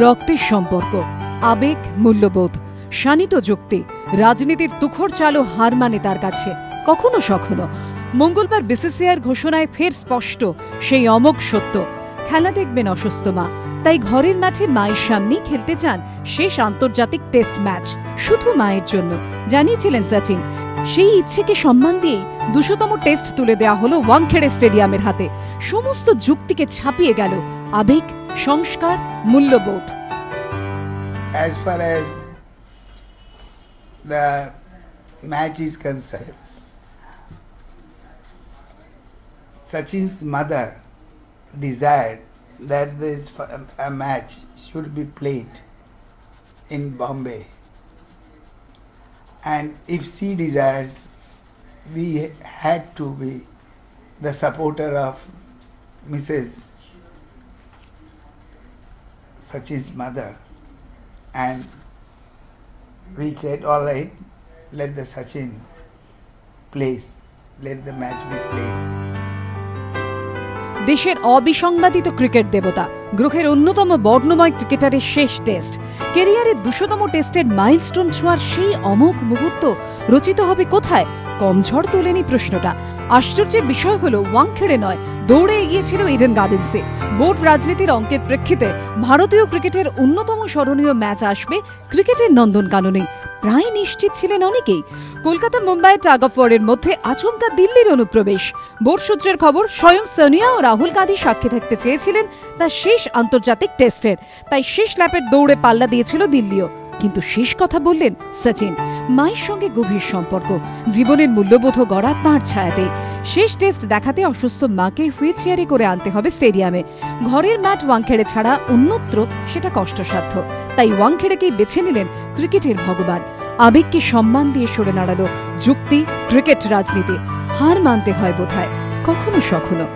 রক্তের সম্পর্ক, আবেগ, মূল্যবোধ, শানিত যুক্তি, রাজনীতির তুখর চালও হার মানে তার কাছে কখনো সখনো। মঙ্গলবার বিসিসিআইয়ের ঘোষণায় ফের স্পষ্ট সেই অমোঘ সত্য, খেলা দেখবেন অসুস্থ মা, তাই ঘরের মাঠে মায়ের সামনেই খেলতে চান শেষ আন্তর্জাতিক টেস্ট ম্যাচ, শুধু মায়ের জন্য, জানিয়েছিলেন সচিন। সেই ইচ্ছেকে সম্মান দিয়ে ২০০তম টেস্ট তুলে দেওয়া হলো ওয়াংখেড়ে স্টেডিয়ামের হাতে। সমস্ত যুক্তিকে ছাপিয়ে গেল আবেগ, সংস্কার, মূল্যবোধ। As far as the match is concerned, Sachin's mother desired that a match should be played in Bombay, and if she desires, we had to be the supporter of Mrs. Sachin's mother, and we said, all right, let the Sachin plays, let the match be played. দেশের অবিসংবাদিত cricket দেবতা, গ্রহের অন্যতম বর্ণময় ক্রিকেটারের শেষ test, ক্যারিয়ারের ২০০তম টেস্টের milestone ছোঁয়ার সেই অমোঘ মুহূর্ত রচিত হবে কোথায়? কম ঝড় তোলেনি প্রশ্নটা। আশ্চর্যের বিষয় হলো ওয়াংখেড়ে নয়, দৌড়ে এগিয়েছিল ইডেন গার্ডেন্সে। বোর্ড রাজনীতির অঙ্কের প্রেক্ষিতে ভারতীয় ক্রিকেটের অন্যতম স্মরণীয় ম্যাচ আসবে ক্রিকেটের নন্দনকাননে, প্রায় নিশ্চিত ছিলেন অনেকেই। কলকাতা মুম্বাই টাগ অফ ওয়ারের মধ্যে আচমকা দিল্লির অনুপ্রবেশ। বোর্ড সূত্রের খবর, স্বয়ং সোনিয়া ও রাহুল গান্ধী সাক্ষী থাকতে চেয়েছিলেন তার শেষ আন্তর্জাতিক টেস্টের, তাই শেষ ল্যাপের দৌড়ে পাল্লা দিয়েছিল দিল্লিও। কিন্তু শেষ কথা বললেন সচিন। মায়ের সঙ্গে গভীর সম্পর্ক, জীবনের মূল্যবোধ গড়া তাঁর ছায়াতে। শেষ টেস্ট দেখাতে অসুস্থ মাকে হুইল চেয়ারে করে আনতে হবে স্টেডিয়ামে। ঘরের ম্যাট ওয়াংখেড়ে ছাড়া অন্যত্র সেটা কষ্টসাধ্য, তাই ওয়াংখেড়েকেই বেছে নিলেন ক্রিকেটের ভগবান। আবেগকে সম্মান দিয়ে সরে দাঁড়ালো যুক্তি, ক্রিকেট রাজনীতি। হার মানতে হয় বোধহয় কখনো সখনো।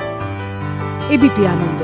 এবিপি আনন্দ।